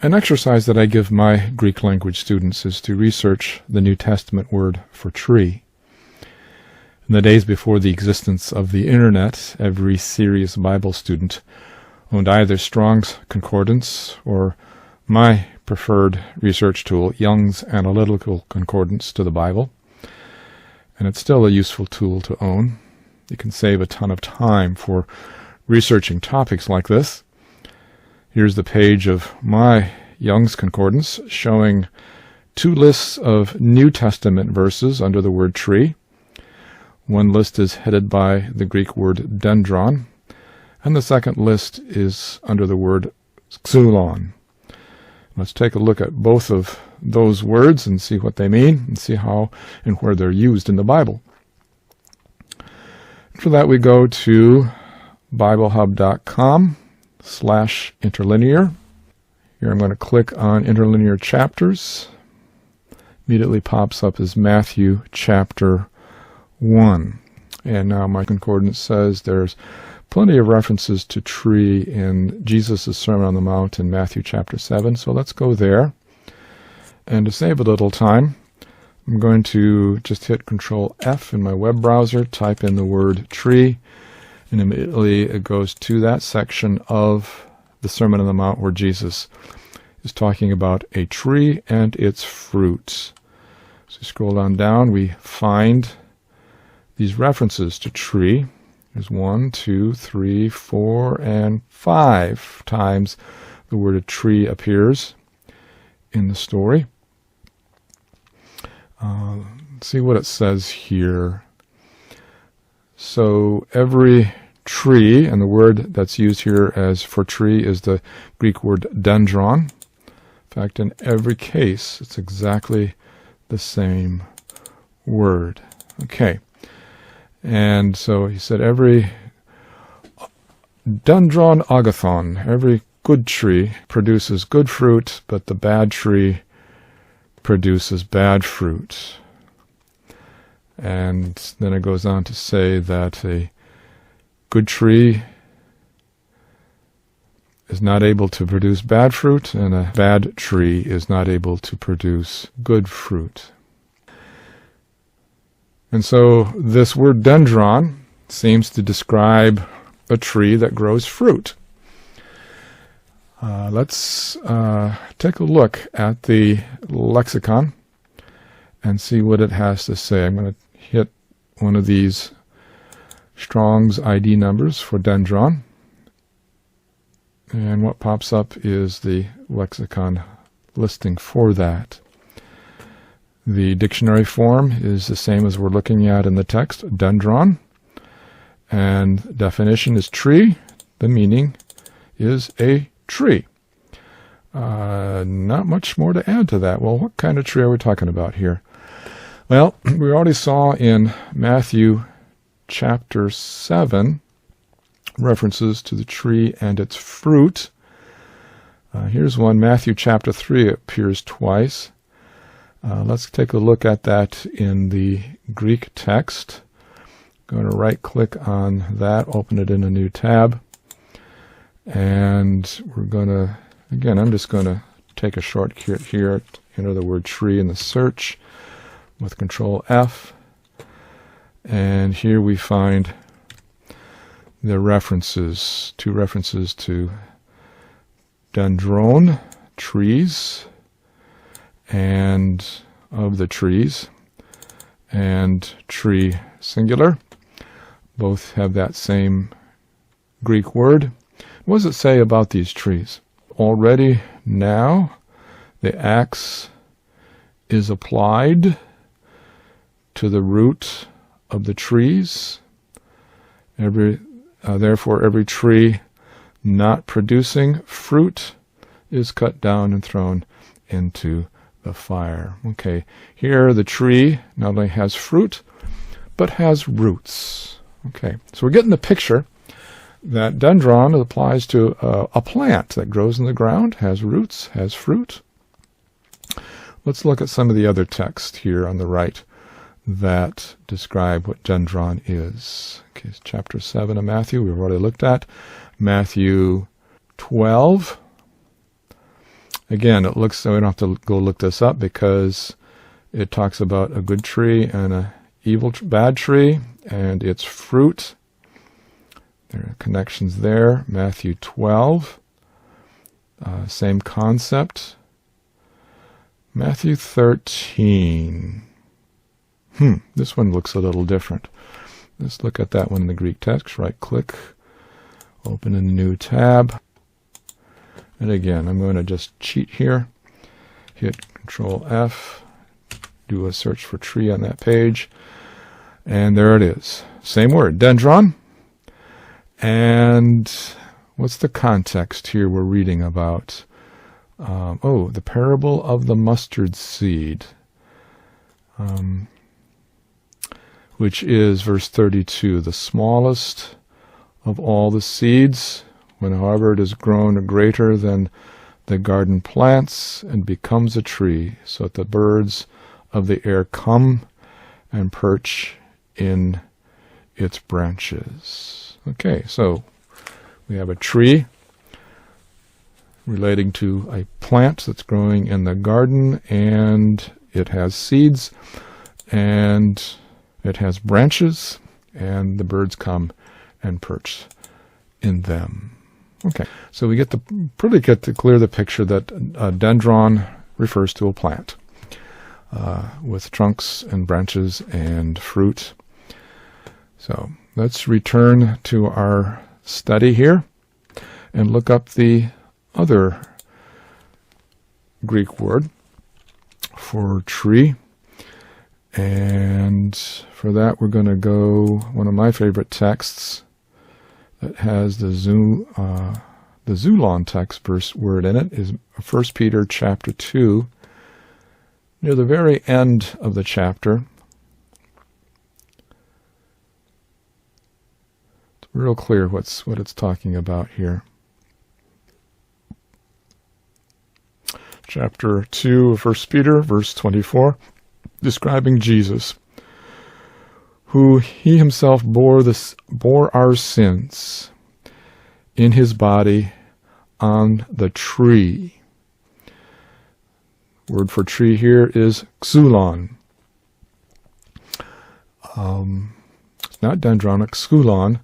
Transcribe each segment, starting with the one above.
An exercise that I give my Greek language students is to research the New Testament word for tree. In the days before the existence of the Internet, every serious Bible student owned either Strong's Concordance or my preferred research tool, Young's Analytical Concordance to the Bible. And it's still a useful tool to own. You can save a ton of time for researching topics like this. Here's the page of my Young's Concordance showing two lists of New Testament verses under the word tree. One list is headed by the Greek word dendron, and the second list is under the word xulon. Let's take a look at both of those words and see what they mean and see how and where they're used in the Bible. For that, we go to BibleHub.com/interlinear. Here I'm going to click on interlinear chapters. Immediately pops up as Matthew chapter 1. And now my concordance says there's plenty of references to tree in Jesus' Sermon on the Mount in Matthew chapter 7. So let's go there. And to save a little time, I'm going to just hit Control F in my web browser, type in the word tree, and immediately it goes to that section of the Sermon on the Mount where Jesus is talking about a tree and its fruit. So scroll on down, we find these references to tree. There's 1, 2, 3, 4, and 5 times the word tree appears in the story. Let's see what it says here. So every tree, and the word that's used here as for tree is the Greek word dendron. In fact, in every case, it's exactly the same word. Okay. And so he said every dendron agathon, every good tree produces good fruit, but the bad tree produces bad fruit. And then it goes on to say that a good tree is not able to produce bad fruit, and a bad tree is not able to produce good fruit. And so this word dendron seems to describe a tree that grows fruit. Let's take a look at the lexicon and see what it has to say. I'm going to hit one of these Strong's ID numbers for dendron. And what pops up is the lexicon listing for that. The dictionary form is the same as we're looking at in the text, dendron. And definition is tree. The meaning is a tree. Not much more to add to that. Well, what kind of tree are we talking about here? Well, we already saw in Matthew chapter 7 references to the tree and its fruit. Here's one. Matthew chapter 3 appears twice. Let's take a look at that in the Greek text. I'm going to right-click on that, open it in a new tab. And we're going to, again, I'm just going to take a shortcut here, enter the word tree in the search with Control F. And here we find the references, two references to dendron, trees, and of the trees, and tree singular. Both have that same Greek word. What does it say about these trees? Already now the axe is applied to the root of the trees. Therefore, every tree not producing fruit is cut down and thrown into the fire. Okay, here the tree not only has fruit, but has roots. Okay, so we're getting the picture that dendron applies to a plant that grows in the ground, has roots, has fruit. Let's look at some of the other text here on the right that describe what dendron is. Okay, it's chapter 7 of Matthew, we've already looked at. Matthew 12 Again, it looks, so we don't have to go look this up because it talks about a good tree and a bad tree and its fruit. There are connections there. Matthew 12, same concept. Matthew 13. This one looks a little different. Let's look at that one in the Greek text. Right-click, open a new tab. And again, I'm going to just cheat here. Hit Control F, do a search for tree on that page. And there it is. Same word, dendron. And what's the context here we're reading about? The parable of the mustard seed, which is verse 32, the smallest of all the seeds, when however it is grown greater than the garden plants and becomes a tree, so that the birds of the air come and perch in its branches. Okay, so we have a tree relating to a plant that's growing in the garden, and it has seeds, and it has branches, and the birds come and perch in them. Okay, so we get to clear the picture that a dendron refers to a plant with trunks and branches and fruit. So let's return to our study here and look up the other Greek word for tree. And for that, we're going to go one of my favorite texts that has the Zulon text verse word in it is 1 Peter chapter 2, near the very end of the chapter. It's real clear what it's talking about here. Chapter 2 of 1 Peter, verse 24, describing Jesus, who he himself bore our sins in his body on the tree. Word for tree here is xulon. It's not dendronic, xulon,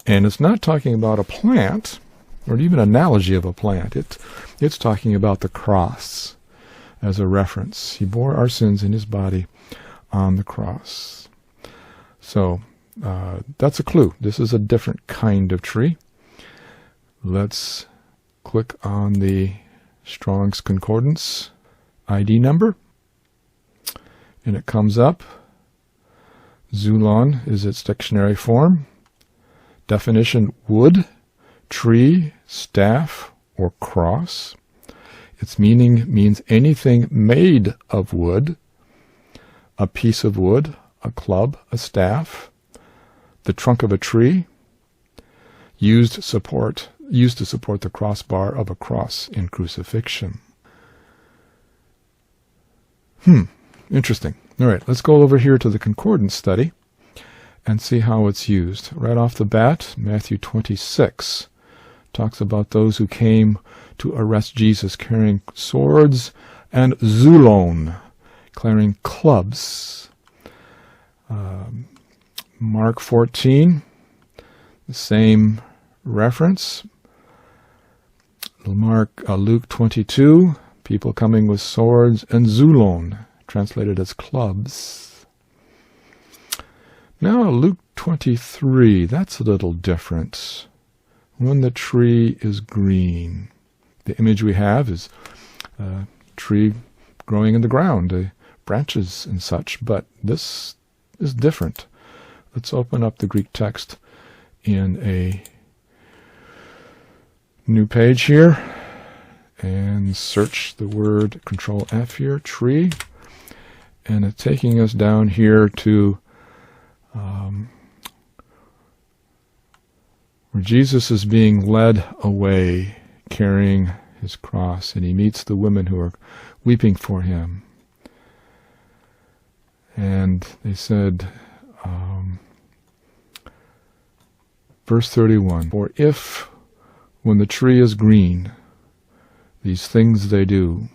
and it's not talking about a plant or even an analogy of a plant. It's talking about the cross as a reference. He bore our sins in his body on the cross. So that's a clue. This is a different kind of tree. Let's click on the Strong's Concordance ID number, and it comes up. Zulon is its dictionary form. Definition: wood, tree, staff, or cross. Its meaning means anything made of wood, a piece of wood, a club, a staff, the trunk of a tree, used to support the crossbar of a cross in crucifixion. Interesting. All right, let's go over here to the concordance study and see how it's used. Right off the bat, Matthew 26 talks about those who came to arrest Jesus carrying swords, and zulon, carrying clubs. Mark 14, the same reference. Luke 22, people coming with swords, and zulon, translated as clubs. Now Luke 23, that's a little different. When the tree is green. The image we have is a tree growing in the ground, branches and such, but this is different. Let's open up the Greek text in a new page here and search the word, Control F here, tree, and it's taking us down here to where Jesus is being led away carrying his cross, and he meets the women who are weeping for him. And they said, verse 31, for if, when the tree is green, these things they do.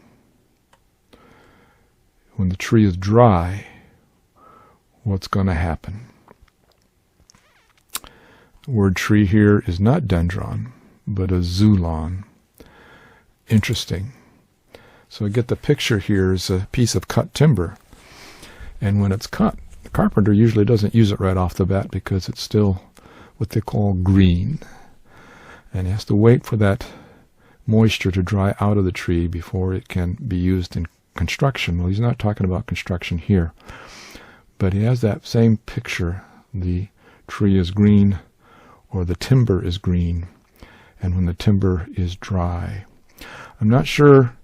When the tree is dry, what's going to happen? The word tree here is not dendron, but a zulon. Interesting. So I get the picture here is a piece of cut timber. And when it's cut, the carpenter usually doesn't use it right off the bat because it's still what they call green. And he has to wait for that moisture to dry out of the tree before it can be used in construction. Well, he's not talking about construction here. But he has that same picture. The tree is green, or the timber is green, and when the timber is dry. I'm not sure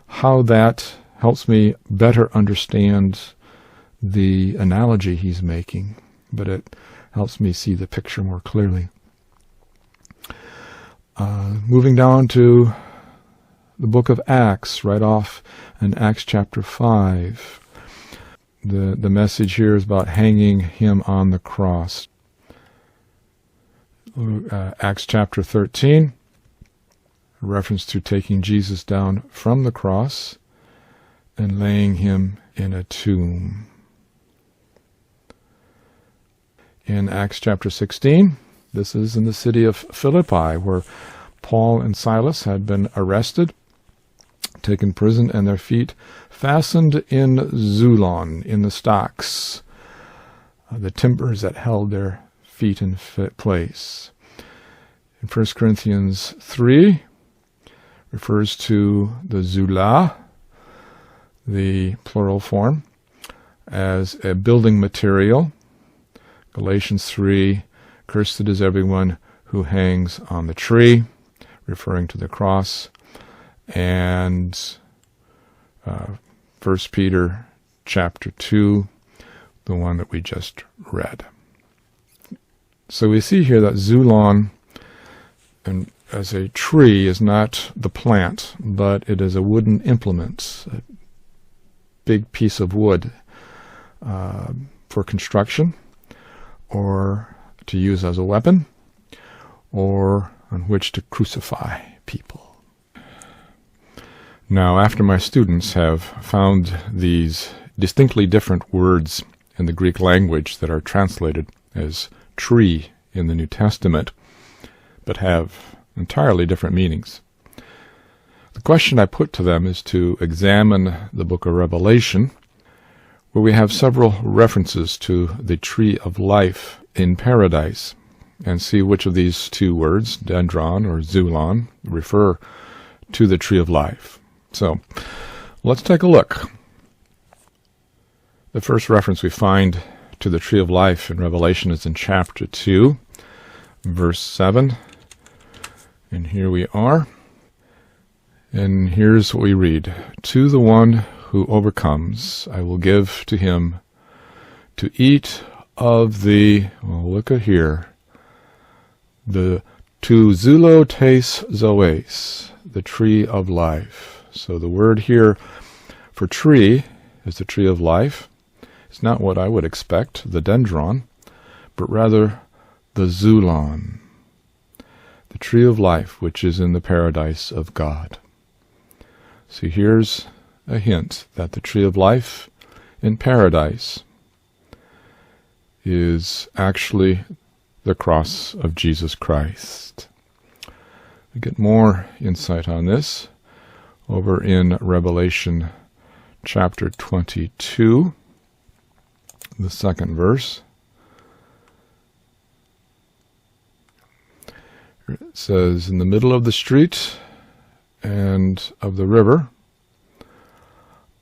how that helps me better understand the analogy he's making, but it helps me see the picture more clearly. Moving down to the book of Acts, right off in Acts chapter 5. The message here is about hanging him on the cross. Acts chapter 13, a reference to taking Jesus down from the cross and laying him in a tomb. In Acts chapter 16, this is in the city of Philippi, where Paul and Silas had been arrested, taken prison, and their feet fastened in zulon, in the stocks, the timbers that held their feet in place. In 1 Corinthians 3, refers to the zula, the plural form, as a building material. Galatians 3, cursed is everyone who hangs on the tree, referring to the cross. And 1 Peter chapter 2, the one that we just read. So we see here that zulon, and as a tree, is not the plant, but it is a wooden implement, a big piece of wood for construction, or to use as a weapon, or on which to crucify people. Now, after my students have found these distinctly different words in the Greek language that are translated as tree in the New Testament, but have entirely different meanings, the question I put to them is to examine the book of Revelation, where we have several references to the tree of life in paradise, and see which of these two words, dendron or zulon, refer to the tree of life. So, let's take a look. The first reference we find to the tree of life in Revelation is in chapter 2, verse 7. And here we are. And here's what we read. To the one who overcomes, I will give to him to eat of the, well, look at here, the tu zootes zoes, the tree of life. So the word here for tree is the tree of life. It's not what I would expect, the dendron, but rather the zulon, the tree of life, which is in the paradise of God. So here's a hint that the tree of life in paradise is actually the cross of Jesus Christ. We get more insight on this over in Revelation chapter 22, the second verse. It says, in the middle of the street and of the river,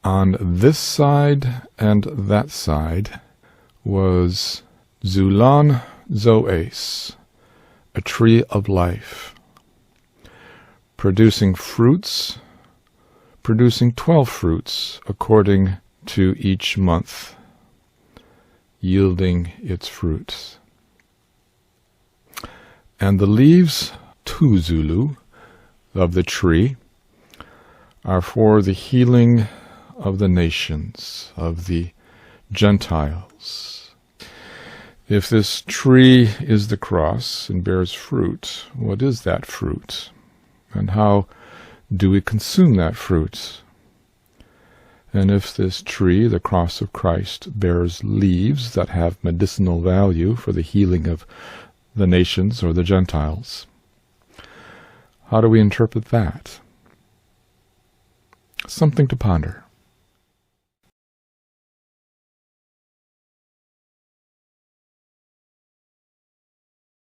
on this side and that side, was Zulon Zoes, a tree of life, producing fruits, producing 12 fruits according to each month, yielding its fruits. And the leaves, tu zulu, of the tree, are for the healing of the nations, of the Gentiles. If this tree is the cross and bears fruit, what is that fruit? And how do we consume that fruit? And if this tree, the cross of Christ, bears leaves that have medicinal value for the healing of the nations or the Gentiles, how do we interpret that? Something to ponder.